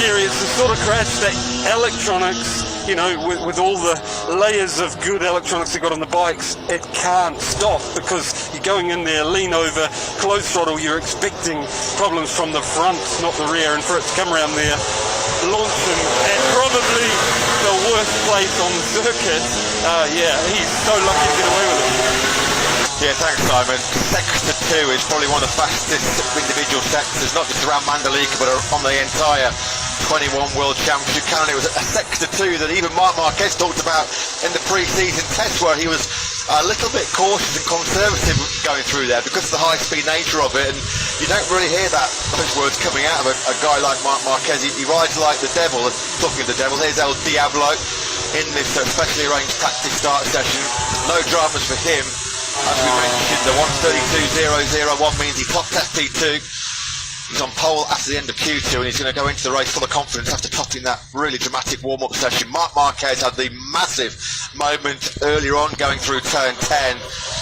scary. It's the sort of crash that electronics, you know, with all the layers of good electronics they got on the bikes, it can't stop because you're going in there, lean over, close throttle, you're expecting problems from the front, not the rear, and for it to come around there, launch him at probably the worst place on the circuit. Yeah, he's so lucky to get away with it. Yeah, thanks, Simon. Sector 2 is probably one of the fastest individual sectors, not just around Mandalika, but on the entire 21 World Championship calendar. It was a Sector 2 that even Marc Marquez talked about in the pre-season test, where he was a little bit cautious and conservative going through there because of the high-speed nature of it, and you don't really hear those words coming out of a guy like Marc Marquez. He rides like the devil. Talking of the devil, here's El Diablo in this specially arranged practice start session. No dramas for him. As we mentioned, the 1:32.001 means he topped FP2. He's on pole after the end of Q2, and he's going to go into the race full of confidence after topping that really dramatic warm-up session. Marc Marquez had the massive moment earlier on going through turn 10,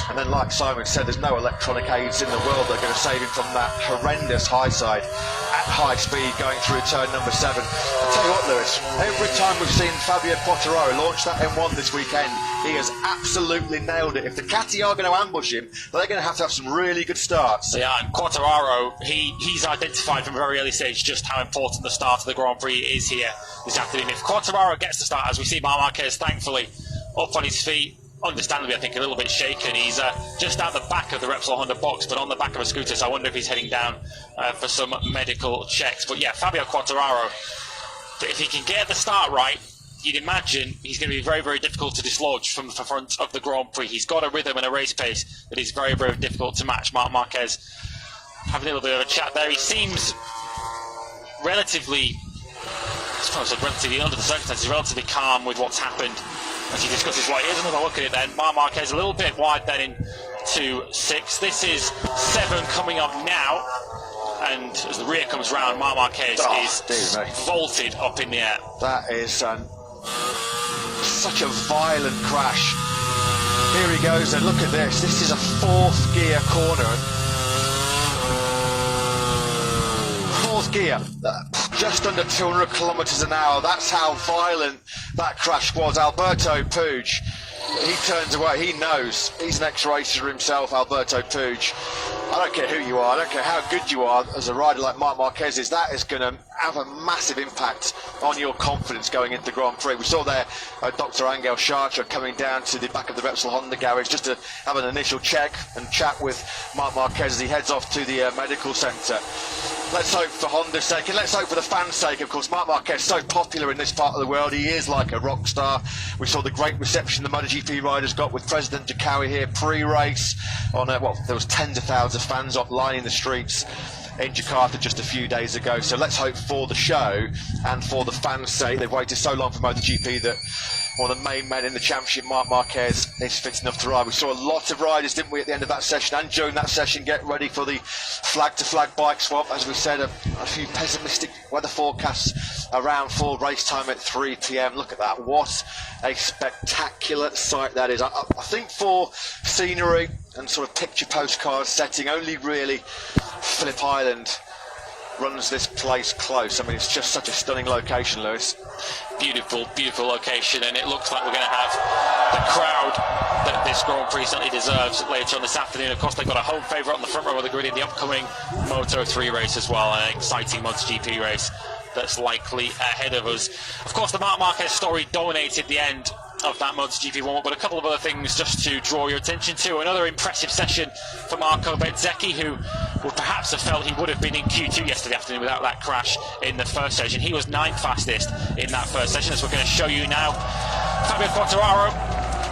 and then, like Simon said, there's no electronic aids in the world that are going to save him from that horrendous high side at high speed going through turn number 7. I'll tell you what, Lewis, every time we've seen Fabio Quartararo launch that M1 this weekend, he has absolutely nailed it. If the Ducati are going to ambush him, they're going to have some really good starts. Yeah, and Quartararo, he's identified from a very early stage just how important the start of the Grand Prix is here this afternoon. If Quartararo gets the start, as we see Marc Marquez thankfully up on his feet, understandably I think a little bit shaken. He's just out the back of the Repsol Honda box, but on the back of a scooter, so I wonder if he's heading down for some medical checks. But yeah, Fabio Quartararo, if he can get the start right, you'd imagine he's going to be very, very difficult to dislodge from the front of the Grand Prix. He's got a rhythm and a race pace that is very, very difficult to match. Marc Marquez having a little bit of a chat there. He seems relatively, I suppose, relatively under the circumstances, relatively calm with what's happened as he discusses why. Here's another look at it then. Marc Marquez a little bit wide then into 6. This is 7 coming up now. And as the rear comes round, Marc Marquez is vaulted up in the air. That is such a violent crash. Here he goes, and look at this. This is a 4th gear corner. 4th gear, just under 200 kilometres an hour. That's how violent that crash was. Alberto Puig, he turns away. He knows. He's an ex-racer himself, Alberto Puig. I don't care who you are, I don't care how good you are as a rider like Marc Marquez is, that is going to have a massive impact on your confidence going into the Grand Prix. We saw there Dr. Angel Chartra coming down to the back of the Repsol Honda garage just to have an initial check and chat with Marc Marquez as he heads off to the medical centre. Let's hope for Honda's sake, and let's hope for the fans' sake. Of course, Marc Marquez, so popular in this part of the world, he is like a rock star. We saw the great reception the Motogp riders got with President Dukawi here pre-race. Well, there was tens of thousands of fans lining the streets in Jakarta just a few days ago. So let's hope for the show and for the fans' sake. They've waited so long for MotoGP that one of the main men in the championship, Marc Marquez, is fit enough to ride. We saw a lot of riders, didn't we, at the end of that session and during that session, get ready for the flag-to-flag bike swap. As we said, a few pessimistic weather forecasts around for race time at 3 p.m. Look at that. What a spectacular sight that is. I think for scenery and sort of picture postcard setting, only really Phillip Island runs this place close. I mean, it's just such a stunning location, Lewis. Beautiful, beautiful location, and it looks like we're going to have the crowd that this Grand Prix certainly deserves later on this afternoon. Of course, they've got a home favourite on the front row of the grid in the upcoming Moto3 race as well, an exciting MotoGP race that's likely ahead of us. Of course, the Marc Marquez story dominated the end of that MotoGP warm-up, but a couple of other things just to draw your attention to. Another impressive session for Marco Bezzecchi, who would perhaps have felt he would have been in Q2 yesterday afternoon without that crash in the first session. He was 9th fastest in that first session, as we're going to show you now. Fabio Quartararo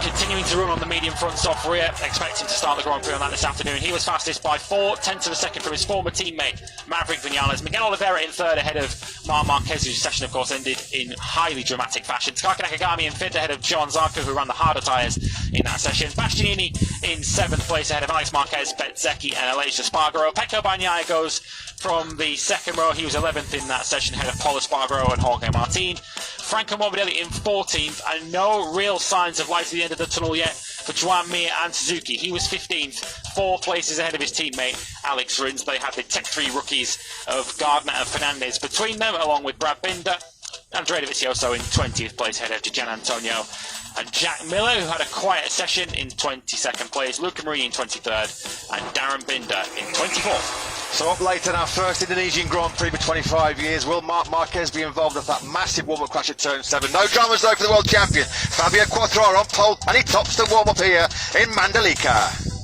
continuing to run on the medium front soft rear, expecting to start the Grand Prix on that this afternoon. He was fastest by 4/10 of a second from his former teammate Maverick Vinales. Miguel Oliveira in 3rd ahead of Marc Marquez, whose session of course ended in highly dramatic fashion. Taka Nakagami in 5th ahead of John Zarco, who ran the harder tyres in that session. Bastianini in 7th place ahead of Alex Marquez, Bezzecchi and Aleix Espargaro. Pecco Bagnaia goes from the 2nd row. He was 11th in that session ahead of Paul Espargaro and Jorge Martin. Franco Morbidelli in 14th, and no real signs of light at the end of the tunnel yet for Juan Mir and Suzuki. He was 15th, 4 places ahead of his teammate Alex Rins. They had the Tech 3 rookies of Gardner and Fernandez between them, along with Brad Binder. Andrea Dovizioso in 20th place ahead of Gian Antonio and Jack Miller, who had a quiet session in 22nd place, Luca Marini in 23rd, and Darren Binder in 24th. So up late in our first Indonesian Grand Prix for 25 years, will Marc Marquez be involved with that massive warm-up crash at turn 7? No dramas though for the world champion, Fabio Quartararo on pole, and he tops the warm-up here in Mandalika.